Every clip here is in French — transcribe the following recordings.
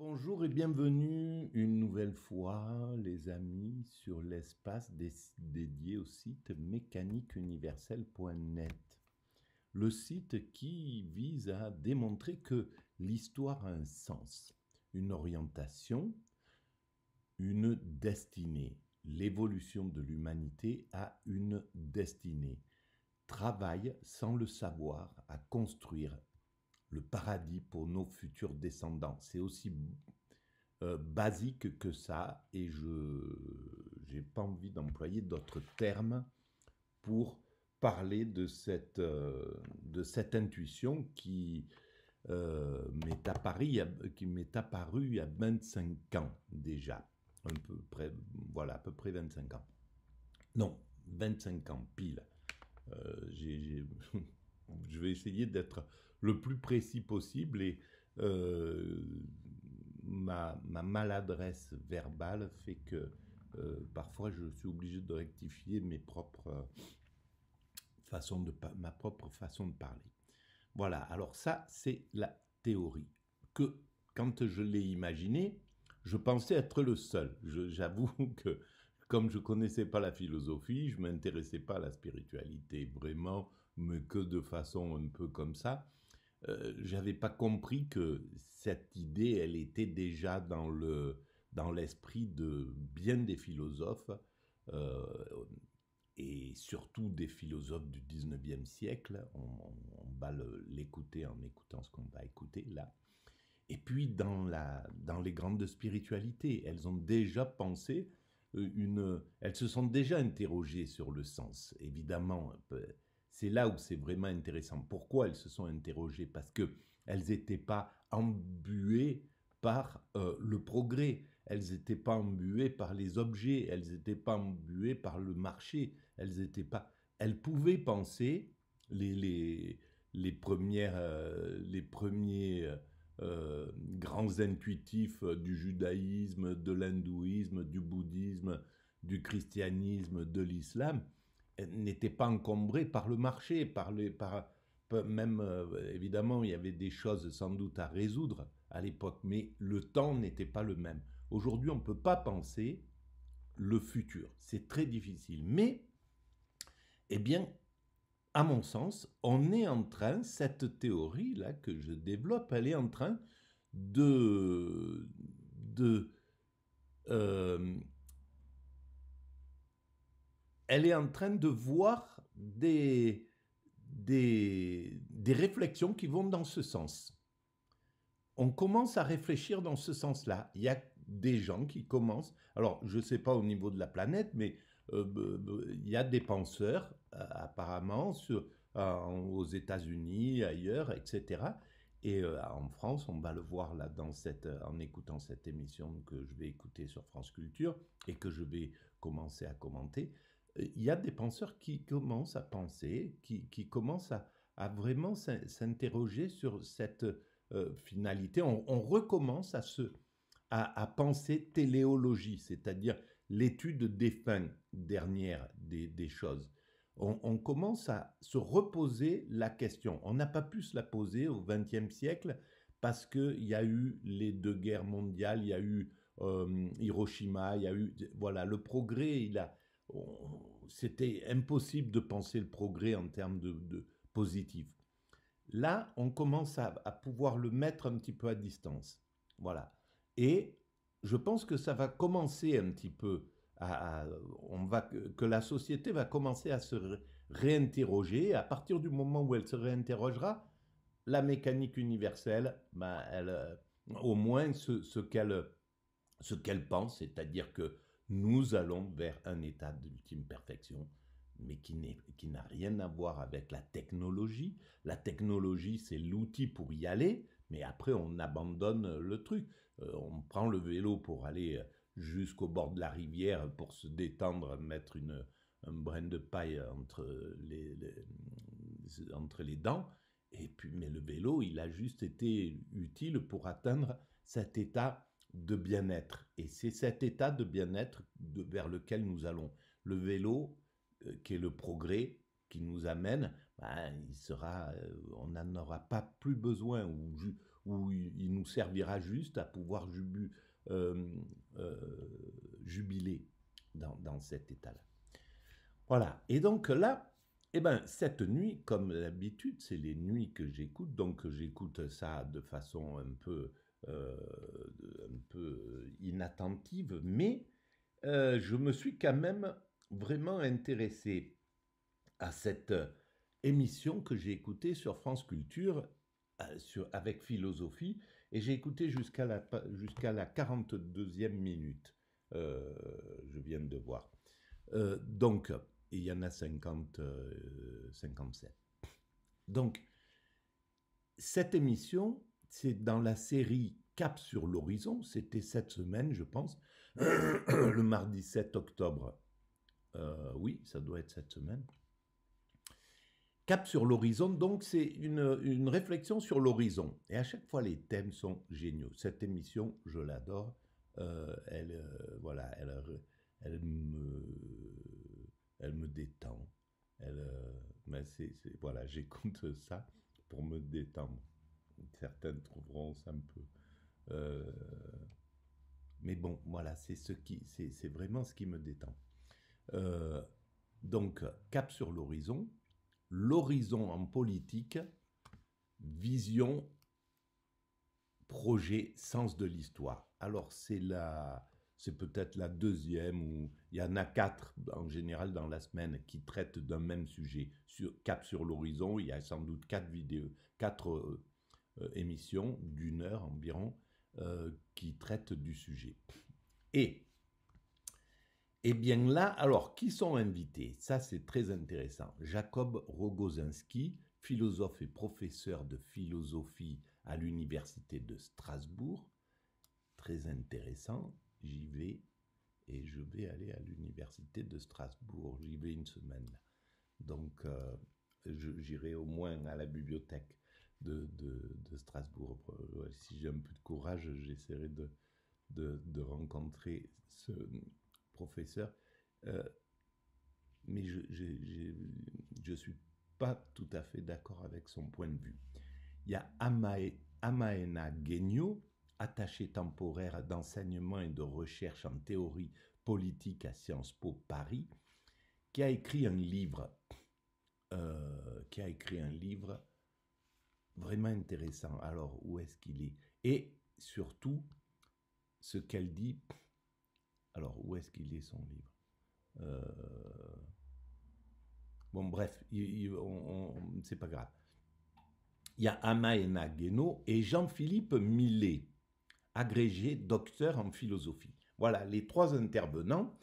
Bonjour et bienvenue une nouvelle fois, les amis, sur l'espace dédié au site mécaniqueuniverselle.net. Le site qui vise à démontrer que l'histoire a un sens, une orientation, une destinée. L'évolution de l'humanité a une destinée. Travaille sans le savoir à construire le paradis pour nos futurs descendants. C'est aussi basique que ça, et je n'ai pas envie d'employer d'autres termes pour parler de cette intuition qui m'est apparue il y a 25 ans déjà, voilà, à peu près 25 ans. Non, 25 ans pile. Je vais essayer d'être le plus précis possible et ma maladresse verbale fait que parfois je suis obligé de rectifier ma propre façon de parler. Voilà, alors ça c'est la théorie. Que quand je l'ai imaginé, je pensais être le seul. J'avoue que comme je ne connaissais pas la philosophie, je ne m'intéressais pas à la spiritualité vraiment, mais que de façon un peu comme ça. Je n'avais pas compris que cette idée, elle était déjà dans l'esprit de bien des philosophes, euh, et surtout des philosophes du 19e siècle. On va l'écouter en écoutant ce qu'on va écouter là. Et puis dans les grandes spiritualités, elles ont déjà pensé elles se sont déjà interrogées sur le sens. Évidemment, c'est là où c'est vraiment intéressant. Pourquoi elles se sont interrogées? Parce qu'elles n'étaient pas embuées par le progrès, elles n'étaient pas embuées par les objets, elles n'étaient pas embuées par le marché, elles pouvaient penser les premiers grands intuitifs du judaïsme, de l'hindouisme, du bouddhisme, du christianisme, de l'islam, n'étaient pas encombrés par le marché, même évidemment il y avait des choses sans doute à résoudre à l'époque, mais le temps n'était pas le même. Aujourd'hui on ne peut pas penser le futur, c'est très difficile, mais eh bien à mon sens, on est en train, cette théorie-là que je développe, elle est en train de elle est en train de voir des réflexions qui vont dans ce sens. On commence à réfléchir dans ce sens-là. Il y a des gens qui commencent, alors je ne sais pas au niveau de la planète, mais il y a des penseurs apparemment aux États-Unis, ailleurs, etc. Et en France, on va le voir là en écoutant cette émission que je vais écouter sur France Culture et que je vais commencer à commenter. Il y a des penseurs qui commencent à penser, qui commencent à vraiment s'interroger sur cette finalité. On recommence à penser téléologie, c'est-à-dire l'étude des fins dernières des choses. On commence à se reposer la question. On n'a pas pu se la poser au XXe siècle parce qu'il y a eu les deux guerres mondiales, il y a eu Hiroshima, il y a eu... Voilà, le progrès, c'était impossible de penser le progrès en termes de positif. Là, on commence à pouvoir le mettre un petit peu à distance. Voilà. Et je pense que ça va commencer un petit peu que la société va commencer à se réinterroger. À partir du moment où elle se réinterrogera, la mécanique universelle, au moins ce qu'elle pense, c'est-à-dire que nous allons vers un état d'ultime perfection, mais qui n'a rien à voir avec la technologie. La technologie, c'est l'outil pour y aller, mais après, on abandonne le truc. On prend le vélo pour aller jusqu'au bord de la rivière pour se détendre, mettre un brin de paille entre les dents, et puis, mais le vélo, il a juste été utile pour atteindre cet état de bien-être. Et c'est cet état de bien-être vers lequel nous allons. Le vélo, qui est le progrès qui nous amène, on n'en aura pas plus besoin, où il nous servira juste à pouvoir jubiler dans cet état-là. Voilà. Et donc là, eh ben, cette nuit, comme d'habitude, c'est les nuits que j'écoute, donc j'écoute ça de façon un peu inattentive, mais je me suis quand même vraiment intéressé à cette émission que j'ai écoutée sur France Culture avec philosophie, et j'ai écouté jusqu'à la 42e minute, je viens de voir. Donc, il y en a 57. Donc, cette émission, c'est dans la série Cap sur l'horizon, c'était cette semaine, je pense, le mardi 7 octobre. Oui, ça doit être cette semaine. Cap sur l'horizon, donc c'est une réflexion sur l'horizon. Et à chaque fois, les thèmes sont géniaux. Cette émission, je l'adore. Voilà, elle me détend. Mais voilà, j'écoute ça pour me détendre. Certains trouveront ça un peu. Mais bon, voilà, c'est vraiment ce qui me détend. Donc, cap sur l'horizon. L'horizon en politique, vision, projet, sens de l'histoire. Alors c'est peut-être la deuxième, ou il y en a 4 en général dans la semaine qui traitent d'un même sujet. Cap sur l'horizon, il y a sans doute 4 émissions d'une heure environ qui traitent du sujet. Et bien là, alors, qui sont invités? Ça, c'est très intéressant. Jacob Rogozinski, philosophe et professeur de philosophie à l'Université de Strasbourg. Très intéressant. J'y vais et je vais aller à l'Université de Strasbourg. J'y vais une semaine. Donc, j'irai au moins à la bibliothèque de Strasbourg. Si j'ai un peu de courage, j'essaierai de rencontrer ce professeur, mais je suis pas tout à fait d'accord avec son point de vue. Il y a Amaena Guegno, attaché temporaire d'enseignement et de recherche en théorie politique à Sciences Po Paris, qui a écrit un livre vraiment intéressant. Alors, où est-ce qu'il est? Et surtout, ce qu'elle dit. Alors, où est-ce qu'il est son livre? Bon, bref, c'est pas grave. Il y a Amaena Guegno et Jean-Philippe Millet, agrégé docteur en philosophie. Voilà, les 3 intervenants.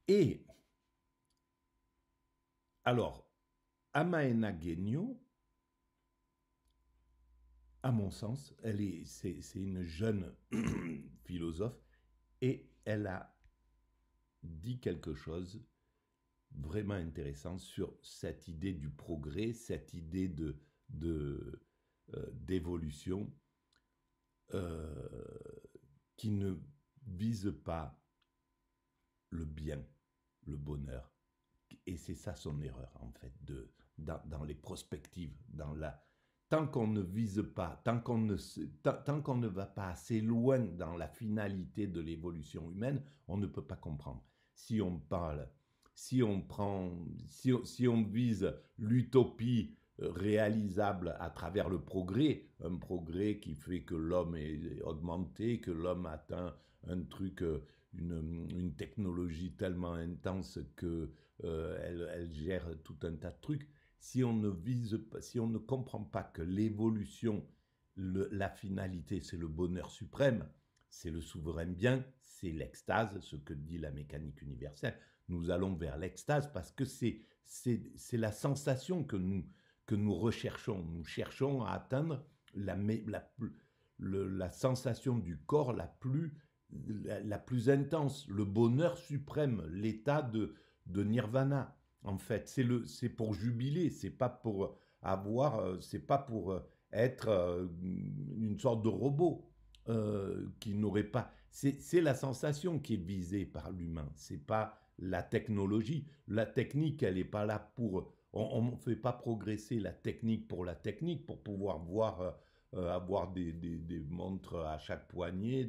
Et alors, Amaena Guegno, à mon sens, c'est une jeune philosophe, et elle a dit quelque chose vraiment intéressant sur cette idée du progrès, cette idée d'évolution qui ne vise pas le bien, le bonheur. Et c'est ça son erreur, en fait, dans les prospectives, tant qu'on ne vise pas, tant qu'on ne va pas assez loin dans la finalité de l'évolution humaine, on ne peut pas comprendre. Si on vise l'utopie réalisable à travers le progrès, un progrès qui fait que l'homme est augmenté, que l'homme atteint un truc, une technologie tellement intense que elle gère tout un tas de trucs. Si on ne comprend pas que l'évolution, la finalité, c'est le bonheur suprême, c'est le souverain bien, c'est l'extase, ce que dit la mécanique universelle. Nous allons vers l'extase parce que c'est la sensation que nous recherchons. Nous cherchons à atteindre la sensation du corps la plus intense, le bonheur suprême, l'état de nirvana. En fait, c'est pour jubiler, c'est pas pour être une sorte de robot qui n'aurait pas. C'est la sensation qui est visée par l'humain, c'est pas la technologie. La technique, elle n'est pas là pour. On ne fait pas progresser la technique pour pouvoir voir avoir des montres à chaque poignet,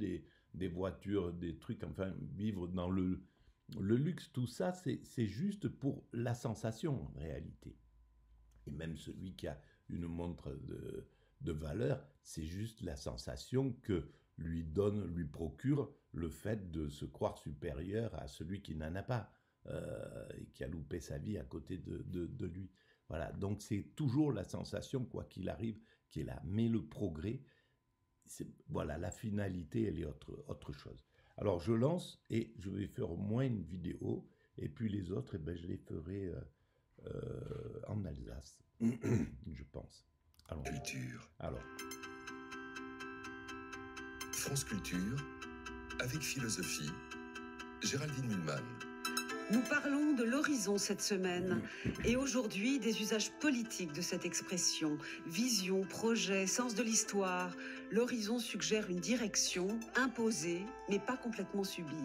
des voitures, des trucs, enfin, vivre dans le luxe, tout ça, c'est juste pour la sensation en réalité. Et même celui qui a une montre de valeur, c'est juste la sensation que lui procure le fait de se croire supérieur à celui qui n'en a pas et qui a loupé sa vie à côté de lui. Voilà, donc c'est toujours la sensation, quoi qu'il arrive, qui est là. Mais le progrès, voilà, la finalité, elle est autre chose. Alors je lance et je vais faire au moins une vidéo, et puis les autres, eh ben, je les ferai en Alsace, je pense. Allons. Culture. Alors. France Culture, avec philosophie, Géraldine Mühlmann. Nous parlons de l'horizon cette semaine et aujourd'hui des usages politiques de cette expression. Vision, projet, sens de l'histoire. L'horizon suggère une direction imposée mais pas complètement subie.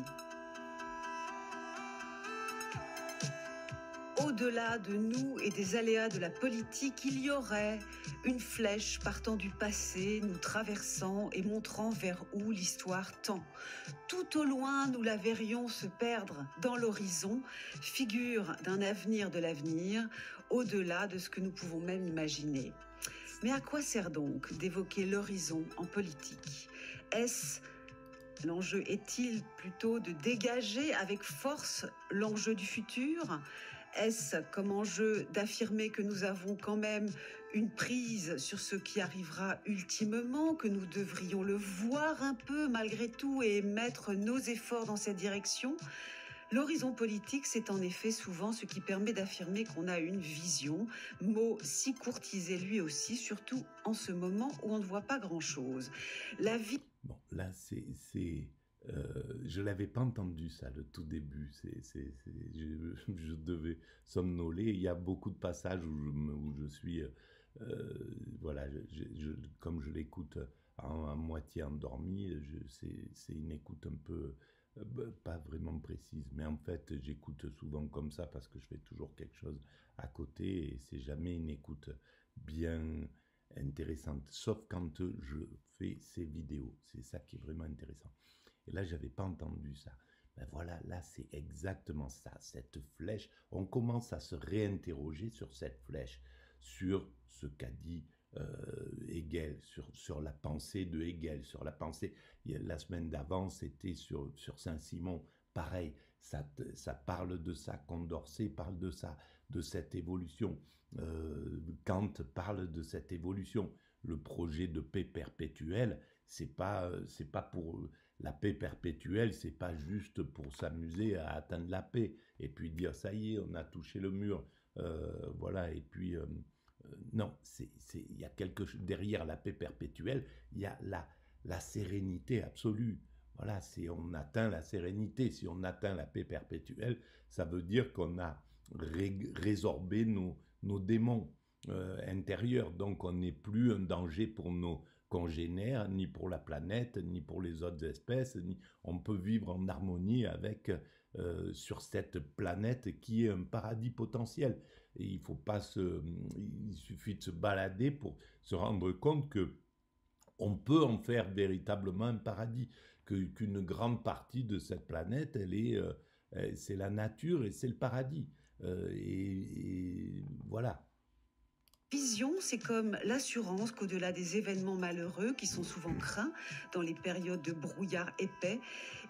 Au-delà de nous et des aléas de la politique, il y aurait une flèche partant du passé, nous traversant et montrant vers où l'histoire tend. Tout au loin, nous la verrions se perdre dans l'horizon, figure d'un avenir de l'avenir, au-delà de ce que nous pouvons même imaginer. Mais à quoi sert donc d'évoquer l'horizon en politique ? L'enjeu est-il plutôt de dégager avec force l'enjeu du futur ? Est-ce comme enjeu d'affirmer que nous avons quand même une prise sur ce qui arrivera ultimement, que nous devrions le voir un peu malgré tout et mettre nos efforts dans cette direction ? L'horizon politique, c'est en effet souvent ce qui permet d'affirmer qu'on a une vision, mot si courtisé lui aussi, surtout en ce moment où on ne voit pas grand-chose. La vie... Bon, là, je l'avais pas entendu ça, le tout début. Je devais somnoler. Il y a beaucoup de passages où je suis, voilà, comme je l'écoute à moitié endormi, c'est une écoute un peu, pas vraiment précise. Mais en fait, j'écoute souvent comme ça parce que je fais toujours quelque chose à côté et c'est jamais une écoute bien intéressante, sauf quand je fais ces vidéos. C'est ça qui est vraiment intéressant. Et là, j'avais pas entendu ça. Ben voilà, là, c'est exactement ça, cette flèche. On commence à se réinterroger sur cette flèche, sur ce qu'a dit Hegel, sur la pensée de Hegel, sur la pensée. La semaine d'avant, c'était sur Saint-Simon. Pareil, ça parle de ça. Condorcet parle de ça, de cette évolution. Kant parle de cette évolution. Le projet de paix perpétuelle, c'est pas pour la paix perpétuelle, c'est pas juste pour s'amuser à atteindre la paix et puis dire ça y est, on a touché le mur, voilà. Et puis non, il y a quelque chose derrière la paix perpétuelle. Il y a la sérénité absolue. Voilà, si on atteint la sérénité, si on atteint la paix perpétuelle, ça veut dire qu'on a résorbé nos démons intérieurs. Donc on n'est plus un danger pour nos congénères, ni pour la planète, ni pour les autres espèces. On peut vivre en harmonie avec sur cette planète qui est un paradis potentiel. Et il suffit de se balader pour se rendre compte que on peut en faire véritablement un paradis, qu'une grande partie de cette planète, c'est la nature et c'est le paradis. Et voilà. Vision, c'est comme l'assurance qu'au-delà des événements malheureux qui sont souvent craints dans les périodes de brouillard épais,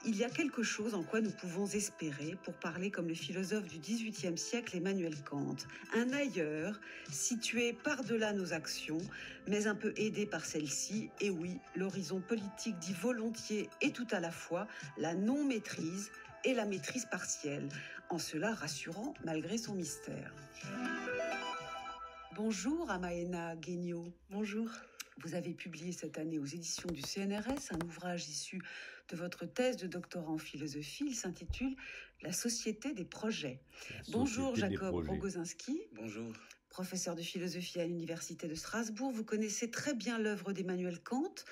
il y a quelque chose en quoi nous pouvons espérer, pour parler comme le philosophe du XVIIIe siècle Emmanuel Kant. Un ailleurs, situé par-delà nos actions, mais un peu aidé par celles-ci. Et oui, l'horizon politique dit volontiers et tout à la fois la non-maîtrise et la maîtrise partielle, en cela rassurant malgré son mystère. Bonjour Amaena Guignot. Bonjour. Vous avez publié cette année aux éditions du CNRS un ouvrage issu de votre thèse de doctorat en philosophie. Il s'intitule « La société des projets ». Bonjour Jacob Rogozinski. Bonjour. Professeur de philosophie à l'Université de Strasbourg, vous connaissez très bien l'œuvre d'Emmanuel Kant.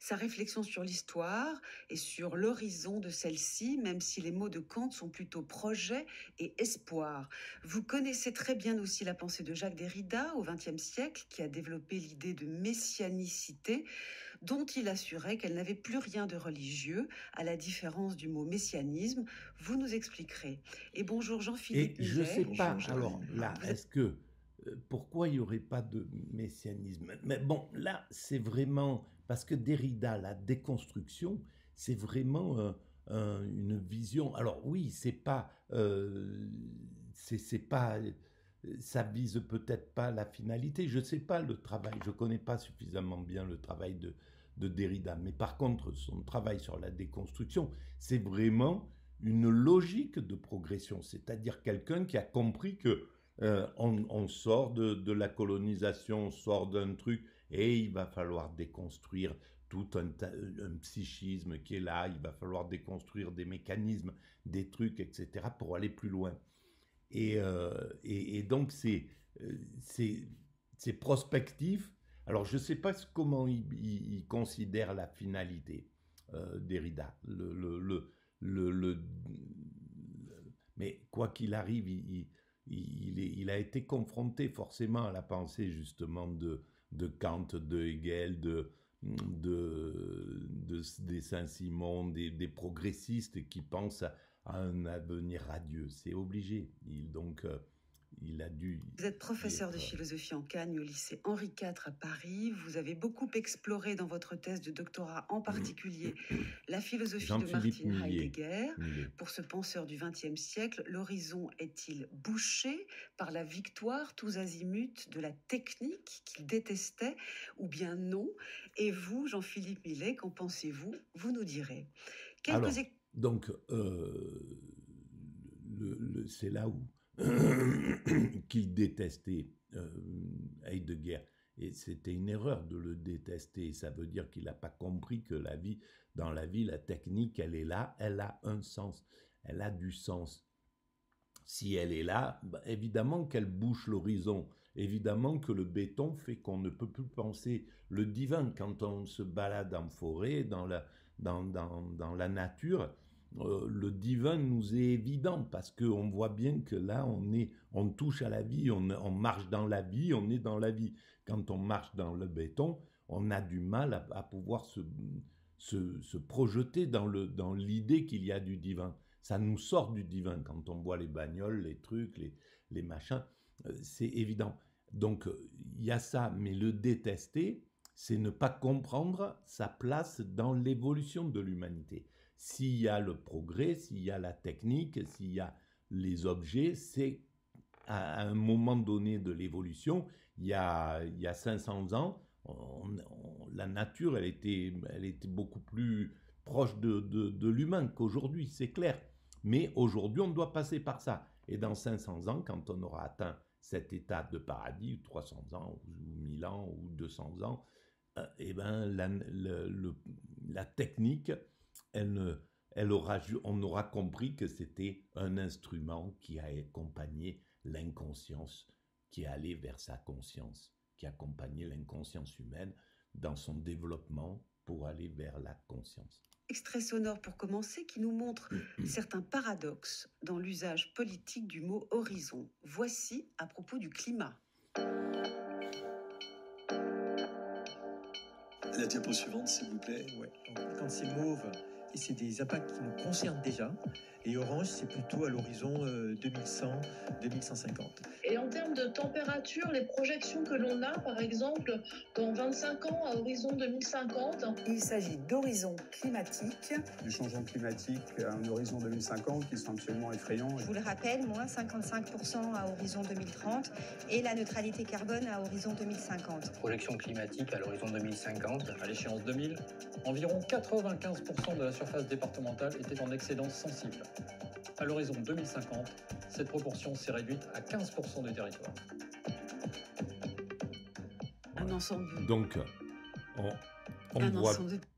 sa réflexion sur l'histoire et sur l'horizon de celle-ci, même si les mots de Kant sont plutôt projet et espoir. Vous connaissez très bien aussi la pensée de Jacques Derrida au XXe siècle, qui a développé l'idée de messianicité, dont il assurait qu'elle n'avait plus rien de religieux, à la différence du mot messianisme. Vous nous expliquerez. Et bonjour Et Jean-Philippe je ne Millet. sais pas, Bonjour alors Géraldine. là, Vous êtes est-ce que, pourquoi il n'y aurait pas de messianisme? Mais bon, là, c'est vraiment, parce que Derrida, la déconstruction, c'est vraiment une vision. Alors oui, c'est pas, ça vise peut-être pas la finalité. Je ne sais pas le travail, je ne connais pas suffisamment bien le travail de Derrida. Mais par contre, son travail sur la déconstruction, c'est vraiment une logique de progression, c'est-à-dire quelqu'un qui a compris que on sort de la colonisation, on sort d'un truc, et il va falloir déconstruire tout un psychisme qui est là, il va falloir déconstruire des mécanismes, des trucs, etc., pour aller plus loin. Et donc, c'est prospectif. Alors, je ne sais pas comment il considère la finalité, Derrida. Mais quoi qu'il arrive, il a été confronté forcément à la pensée justement de Kant, de Hegel, des Saint-Simon, des progressistes qui pensent à un avenir radieux. C'est obligé. Donc, il a dû Vous êtes y professeur de être. philosophie en Cagne au lycée Henri IV à Paris. Vous avez beaucoup exploré dans votre thèse de doctorat, en particulier, la philosophie de Jean-Philippe Martin Heidegger. Millet. Pour ce penseur du XXe siècle, l'horizon est-il bouché par la victoire tous azimuts de la technique qu'il détestait, ou bien non? Et vous, Jean-Philippe Millet, qu'en pensez-vous? Vous nous direz. Alors, donc, c'est là où qu'il détestait Heidegger. Et c'était une erreur de le détester. Ça veut dire qu'il n'a pas compris que dans la vie, la technique, elle est là, elle a un sens, elle a du sens. Si elle est là, bah, évidemment qu'elle bouche l'horizon. Évidemment que le béton fait qu'on ne peut plus penser le divin. Quand on se balade en forêt, dans la nature, le divin nous est évident parce qu'on voit bien que là, on touche à la vie, on marche dans la vie, on est dans la vie. Quand on marche dans le béton, on a du mal à pouvoir se projeter dans l'idée qu'il y a du divin. Ça nous sort du divin quand on voit les bagnoles, les trucs, les machins. C'est évident. Donc, il y a ça, mais le détester, c'est ne pas comprendre sa place dans l'évolution de l'humanité. S'il y a le progrès, s'il y a la technique, s'il y a les objets, c'est à un moment donné de l'évolution, il y a 500 ans, la nature, elle était beaucoup plus proche de l'humain qu'aujourd'hui, c'est clair. Mais aujourd'hui, on doit passer par ça. Et dans 500 ans, quand on aura atteint cet état de paradis, 300 ans, ou 1000 ans, ou 200 ans, eh ben, la technique, on aura compris que c'était un instrument qui a accompagné l'inconscience, qui allait vers sa conscience, qui accompagnait l'inconscience humaine dans son développement pour aller vers la conscience. Extrait sonore pour commencer qui nous montre certains paradoxes dans l'usage politique du mot horizon. Voici à propos du climat. La diapo suivante, s'il vous plaît. Ouais. Donc, quand c'est mauve, et c'est des impacts qui nous concernent déjà, et orange, c'est plutôt à l'horizon 2100-2150. Et en termes de température, les projections que l'on a, par exemple, dans 25 ans, à horizon 2050. Il s'agit d'horizons climatiques. Du changement climatique à un horizon 2050 qui sont absolument effrayants. Je vous le rappelle, moins 55% à horizon 2030 et la neutralité carbone à horizon 2050. Projection climatique à l'horizon 2050. À l'échéance 2000, environ 95% de la surface départementale était en excédence sensible. À l'horizon 2050, cette proportion s'est réduite à 15% du territoire. Un ensemble. Donc,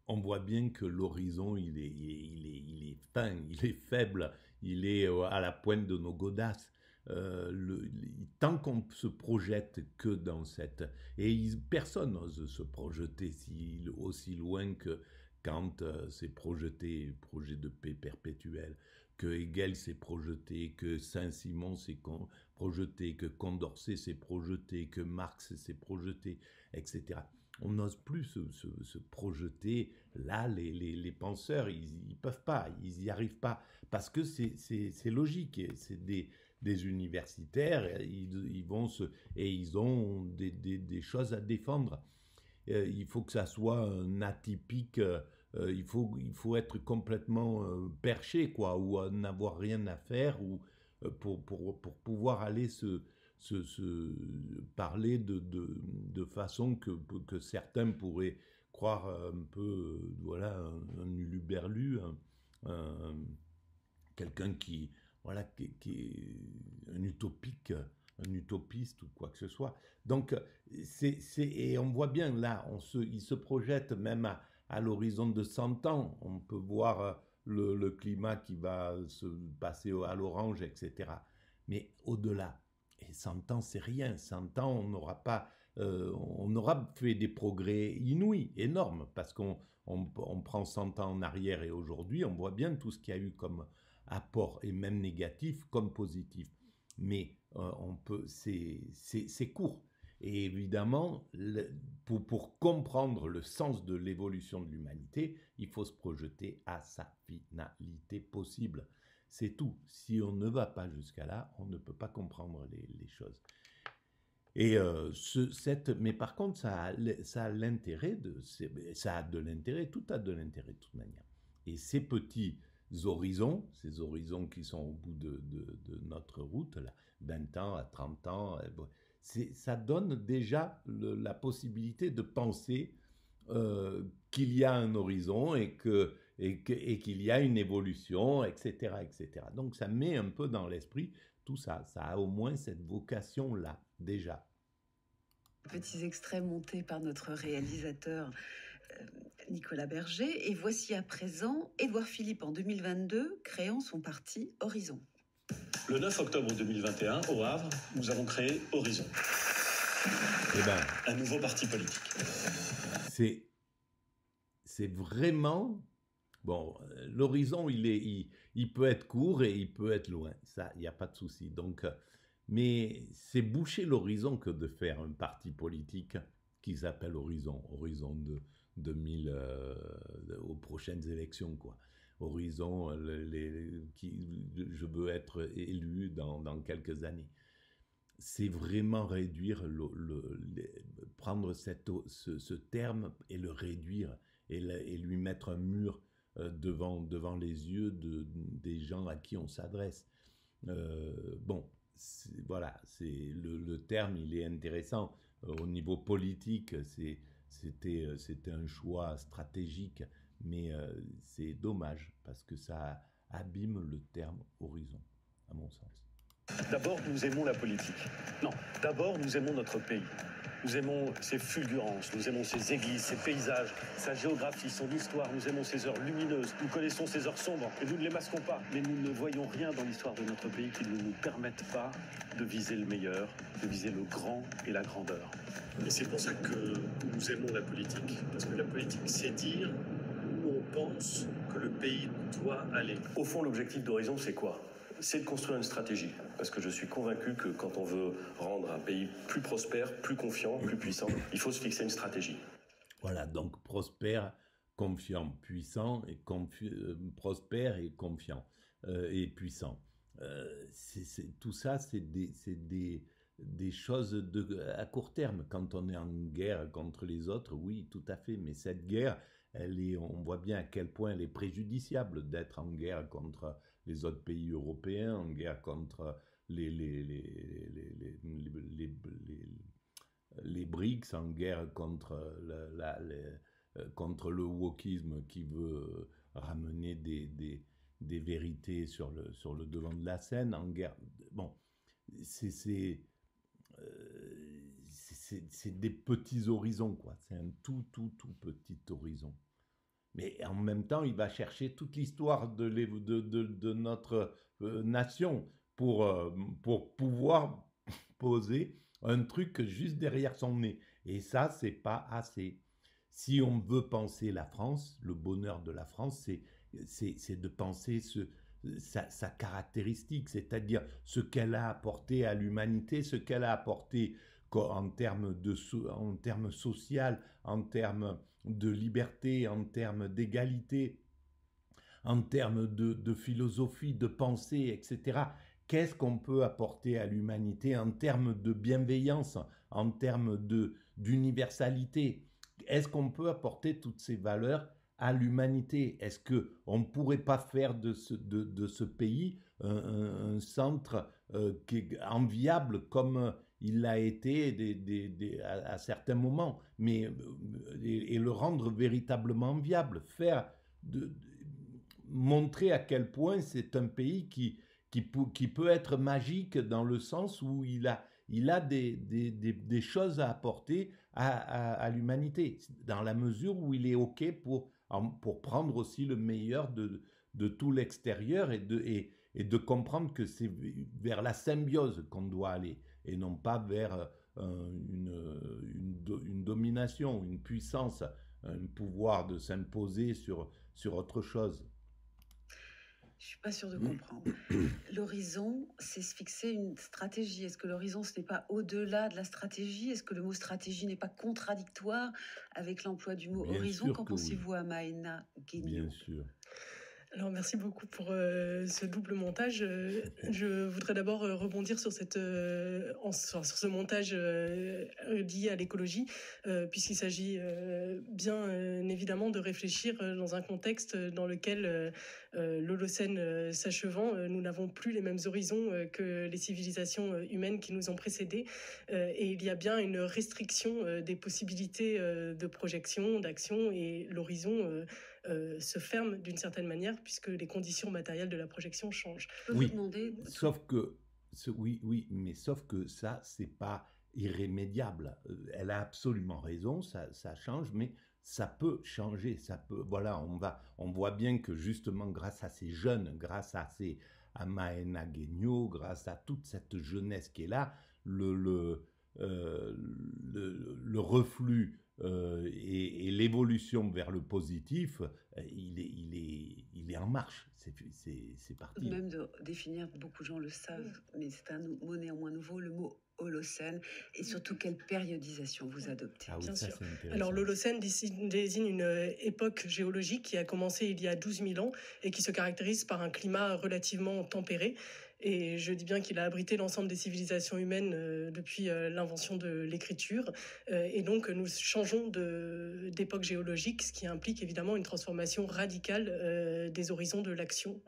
on voit bien que l'horizon, il est fin, il est faible, il est à la pointe de nos godasses. tant qu'on se projette que dans cette... Et personne n'ose se projeter aussi loin que Kant s'est projeté, projet de paix perpétuelle, que Hegel s'est projeté, que Saint-Simon s'est projeté, que Condorcet s'est projeté, que Marx s'est projeté, etc. On n'ose plus se projeter. Là, les penseurs, ils peuvent pas, ils n'y arrivent pas, parce que c'est logique, c'est des universitaires, ils ont des choses à défendre. Il faut que ça soit un atypique, il faut être complètement perché, quoi, ou n'avoir rien à faire, ou pour pouvoir aller se parler de façon que certains pourraient croire un peu, voilà, un huluberlu, quelqu'un qui est un utopique, un utopiste ou quoi que ce soit. Donc, et on voit bien là, il se projette même à l'horizon de 100 ans. On peut voir le climat qui va se passer à l'orange, etc. Mais au-delà, et 100 ans, c'est rien. 100 ans, on aura fait des progrès inouïs, énormes, parce qu'on prend 100 ans en arrière et aujourd'hui, on voit bien tout ce qu'il y a eu comme apport, et même négatif comme positif. Mais c'est court. Et évidemment, pour comprendre le sens de l'évolution de l'humanité, il faut se projeter à sa finalité possible. C'est tout. Si on ne va pas jusqu'à là, on ne peut pas comprendre les choses. Et mais par contre, ça a l'intérêt ça a de l'intérêt, tout a de l'intérêt de toute manière. Et ces petits horizons, ces horizons qui sont au bout de notre route, là, 20 ans à 30 ans, ça donne déjà la possibilité de penser qu'il y a un horizon et qu'il y a une évolution, etc., etc. Donc ça met un peu dans l'esprit tout ça. Ça a au moins cette vocation-là, déjà. Petits extraits montés par notre réalisateur Nicolas Berger. Et voici à présent Édouard Philippe en 2022 créant son parti Horizon. Le 9 octobre 2021, au Havre, nous avons créé Horizon. Un nouveau parti politique. C'est vraiment... Bon, l'horizon, il peut être court et il peut être loin. Ça, il n'y a pas de souci. Donc, mais c'est boucher l'horizon que de faire un parti politique qui s'appelle Horizon. Horizon de 2000 aux prochaines élections, quoi. Horizon, je veux être élu dans quelques années. C'est vraiment réduire, prendre ce terme et le réduire et lui mettre un mur devant les yeux des gens à qui on s'adresse. Bon, voilà, le terme, il est intéressant. Au niveau politique, c'était un choix stratégique, mais c'est dommage parce que ça abîme le terme horizon, à mon sens. D'abord, nous aimons la politique. Non, d'abord, nous aimons notre pays. Nous aimons ses fulgurances, nous aimons ses églises, ses paysages, sa géographie, son histoire. Nous aimons ses heures lumineuses, nous connaissons ses heures sombres. Et nous ne les masquons pas. Mais nous ne voyons rien dans l'histoire de notre pays qui ne nous permette pas de viser le meilleur, de viser le grand et la grandeur. Et c'est pour ça que nous aimons la politique. Parce que la politique, c'est dire où on pense que le pays doit aller. Au fond, l'objectif d'Horizon, c'est quoi ? C'est de construire une stratégie. Parce que je suis convaincu que quand on veut rendre un pays plus prospère, plus confiant, plus puissant, il faut se fixer une stratégie. Voilà, donc prospère, confiant, puissant, et prospère et confiant, et puissant. Tout ça, c'est des choses à court terme. Quand on est en guerre contre les autres, oui, tout à fait. Mais cette guerre, on voit bien à quel point elle est préjudiciable d'être en guerre contre les autres pays européens, en guerre contre les BRICS, en guerre contre le wokisme qui veut ramener des vérités sur le devant de la scène, en guerre. Bon, c'est des petits horizons, quoi. C'est un tout petit horizon. Mais en même temps, il va chercher toute l'histoire de notre nation pour pouvoir poser un truc juste derrière son nez. Et ça, c'est pas assez. Si on veut penser la France, le bonheur de la France, c'est de penser sa caractéristique, c'est-à-dire ce qu'elle a apporté à l'humanité, ce qu'elle a apporté en termes social, en termes de liberté, en termes d'égalité, en termes de philosophie, de pensée, etc. Qu'est-ce qu'on peut apporter à l'humanité en termes de bienveillance, en termes d'universalité? Est-ce qu'on peut apporter toutes ces valeurs à l'humanité? Est-ce qu'on ne pourrait pas faire de ce pays un centre qui est enviable comme il l'a été à certains moments, et le rendre véritablement viable, montrer à quel point c'est un pays qui peut être magique dans le sens où il a des choses à apporter à l'humanité, dans la mesure où il est OK pour prendre aussi le meilleur de tout l'extérieur et de comprendre que c'est vers la symbiose qu'on doit aller et non pas vers une domination, une puissance, un pouvoir de s'imposer sur autre chose. Je ne suis pas sûre de comprendre. L'horizon, c'est se fixer une stratégie. Est-ce que l'horizon, ce n'est pas au-delà de la stratégie? Est-ce que le mot stratégie n'est pas contradictoire avec l'emploi du mot Bien horizon? Qu'en oui. pensez-vous, Amaena Guénion? Bien sûr. Alors, merci beaucoup pour ce double montage. Je voudrais d'abord rebondir sur sur ce montage lié à l'écologie, puisqu'il s'agit bien évidemment de réfléchir dans un contexte dans lequel l'Holocène s'achevant, nous n'avons plus les mêmes horizons que les civilisations humaines qui nous ont précédés, et il y a bien une restriction des possibilités de projection, d'action, et l'horizon se ferme d'une certaine manière puisque les conditions matérielles de la projection changent. Oui, sauf que ça, c'est pas irrémédiable. Elle a absolument raison, ça change, mais ça peut changer, voilà, on voit bien que justement grâce à ces jeunes, grâce à Amaena Guénion, grâce à toute cette jeunesse qui est là, le reflux et l'évolution vers le positif, il est en marche. C'est parti. Même de définir, beaucoup de gens le savent, mais c'est un mot néanmoins nouveau, le mot Holocène, et surtout quelle périodisation vous adoptez. Ah oui, bien ça, sûr. c'est Alors l'Holocène désigne une époque géologique qui a commencé il y a 12 000 ans et qui se caractérise par un climat relativement tempéré. Et je dis bien qu'il a abrité l'ensemble des civilisations humaines depuis l'invention de l'écriture. Et donc, nous changeons d'époque géologique, ce qui implique évidemment une transformation radicale des horizons de l'action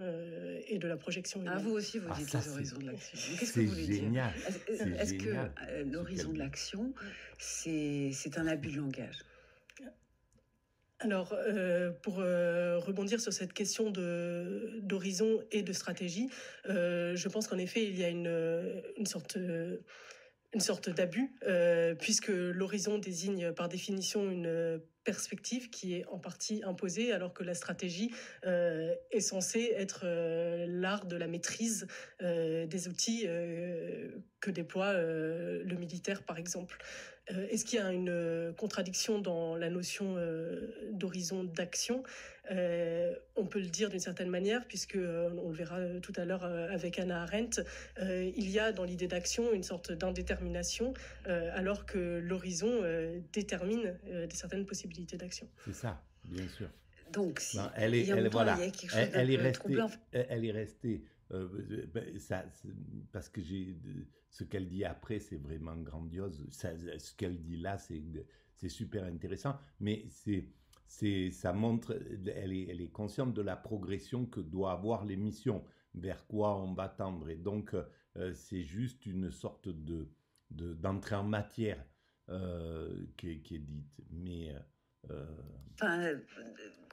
et de la projection humaine. Ah, vous aussi, vous dites les horizons de l'action. Qu'est-ce que vous voulez génial. dire? Est-ce que l'horizon de l'action, c'est un abus de langage? Alors, pour rebondir sur cette question d'horizon et de stratégie, je pense qu'en effet, il y a une sorte d'abus, puisque l'horizon désigne par définition une perspective qui est en partie imposée, alors que la stratégie est censée être l'art de la maîtrise des outils que déploie le militaire, par exemple. Est-ce qu'il y a une contradiction dans la notion d'horizon d'action? On peut le dire d'une certaine manière, puisque on le verra tout à l'heure avec Hannah Arendt, il y a dans l'idée d'action une sorte d'indétermination, alors que l'horizon détermine certaines possibilités d'action. C'est ça, bien sûr. Donc, si elle est restée. Parce que ce qu'elle dit après, c'est vraiment grandiose. Ce qu'elle dit là, c'est super intéressant. Mais ça montre, elle est consciente de la progression que doit avoir l'émission, vers quoi on va tendre. Et donc, c'est juste une sorte d'entrée en matière qui est dite. Mais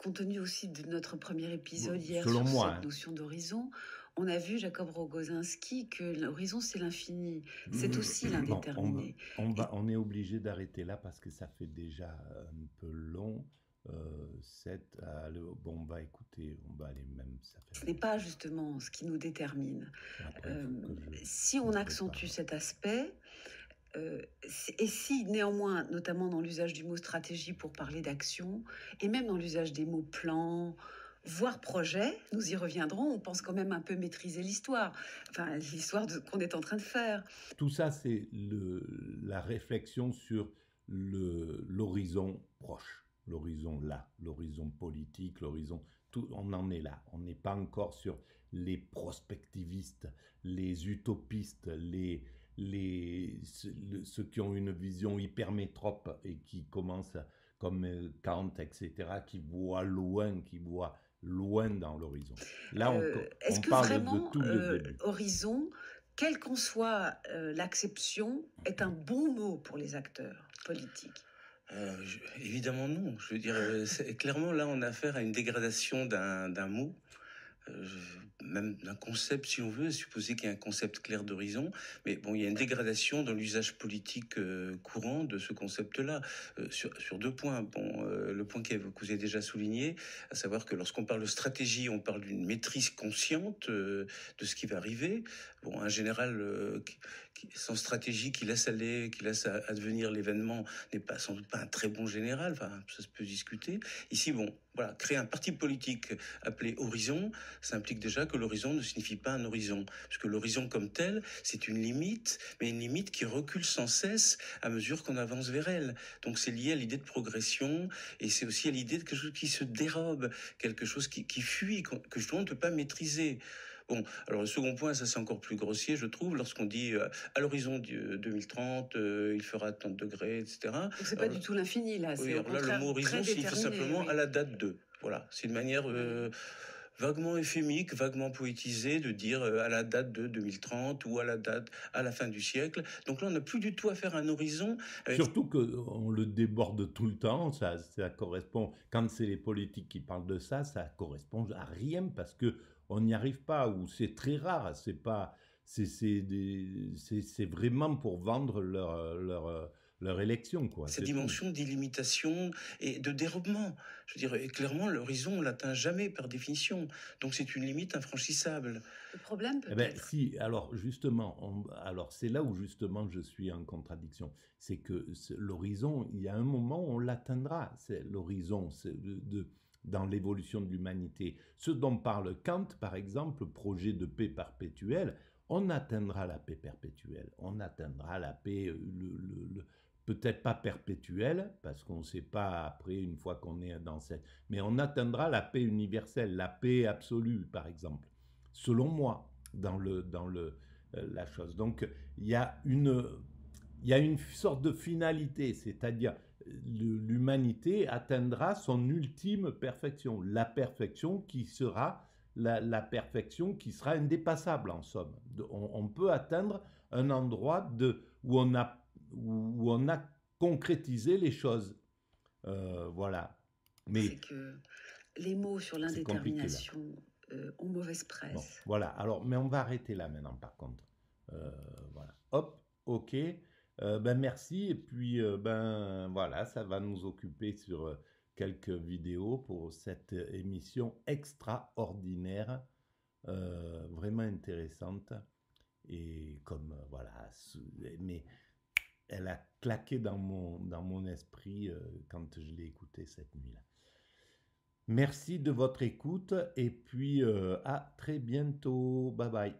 compte tenu aussi de notre premier épisode hier selon sur moi, cette notion d'horizon, on a vu, Jacob Rogozinski, que l'horizon, c'est l'infini. C'est aussi l'indéterminé. On est obligé d'arrêter là parce que ça fait déjà un peu long. Bon, on va écouter, on va aller même... Ce n'est pas justement ce qui nous détermine. Après, si on accentue cet aspect, et si néanmoins, notamment dans l'usage du mot stratégie pour parler d'action, et même dans l'usage des mots plan, voire projet, nous y reviendrons, on pense quand même un peu maîtriser l'histoire, enfin l'histoire qu'on est en train de faire. Tout ça, c'est la réflexion sur l'horizon proche, l'horizon là, l'horizon politique, l'horizon... On en est là, on n'est pas encore sur les prospectivistes, les utopistes, ceux qui ont une vision hypermétrope et qui commencent comme Kant, etc., qui voient loin dans l'horizon. Là, est-ce que parle vraiment, de tout le début. Horizon, quelle qu'en soit l'acception, est un bon mot pour les acteurs politiques? Évidemment non. Je veux dire, clairement là on a affaire à une dégradation d'un mot, même d'un concept si on veut, supposer qu'il y a un concept clair d'horizon, mais bon, il y a une dégradation dans l'usage politique courant de ce concept-là, sur deux points. Bon, le point que vous avez déjà souligné, à savoir que lorsqu'on parle de stratégie, on parle d'une maîtrise consciente de ce qui va arriver. Bon, un général sans stratégie qui laisse aller, qui laisse advenir l'événement n'est sans doute pas un très bon général, enfin ça se peut discuter. Ici, bon, voilà, créer un parti politique appelé Horizon, ça implique déjà que l'horizon ne signifie pas un horizon, parce que l'horizon comme tel, c'est une limite, mais une limite qui recule sans cesse à mesure qu'on avance vers elle. Donc c'est lié à l'idée de progression, et c'est aussi à l'idée de quelque chose qui se dérobe, quelque chose qui fuit, que justement on ne peut pas maîtriser. Bon, alors le second point, ça c'est encore plus grossier, je trouve, lorsqu'on dit à l'horizon 2030, il fera tant de degrés, etc. Donc c'est pas du tout l'infini, là. Oui, alors là, le mot horizon signifie simplement à la date de. Voilà, c'est une manière vaguement ephémique, vaguement poétisée de dire à la date de 2030 ou à la fin du siècle. Donc là, on n'a plus du tout à faire un horizon. Surtout qu'on le déborde tout le temps, ça correspond, quand c'est les politiques qui parlent de ça correspond à rien parce que on n'y arrive pas, ou c'est très rare, c'est vraiment pour vendre leur élection, quoi. Cette dimension d'illimitation et de dérobement. Je veux dire, et clairement, l'horizon, on l'atteint jamais par définition. Donc c'est une limite infranchissable. Le problème peut-être... si, alors justement, c'est là où justement je suis en contradiction. C'est que l'horizon, il y a un moment où on l'atteindra. C'est l'horizon, dans l'évolution de l'humanité. Ce dont parle Kant, par exemple, projet de paix perpétuelle, on atteindra la paix perpétuelle. On atteindra la paix... peut-être pas perpétuelle, parce qu'on ne sait pas après, une fois qu'on est dans cette... Mais on atteindra la paix universelle, la paix absolue, par exemple, selon moi, dans la chose. Donc, il y a une sorte de finalité, c'est-à-dire l'humanité atteindra son ultime perfection, la perfection qui sera la perfection qui sera indépassable, en somme. On peut atteindre un endroit où on a concrétisé les choses. Voilà. Mais c'est que les mots sur l'indétermination ont mauvaise presse. Bon, voilà. Alors, mais on va arrêter là maintenant, par contre. Voilà. Hop, ok. Merci. Et puis, voilà, ça va nous occuper sur quelques vidéos pour cette émission extraordinaire, vraiment intéressante. Et comme, voilà, mais elle a claqué dans mon esprit quand je l'ai écoutée cette nuit-là. Merci de votre écoute et puis à très bientôt. Bye bye.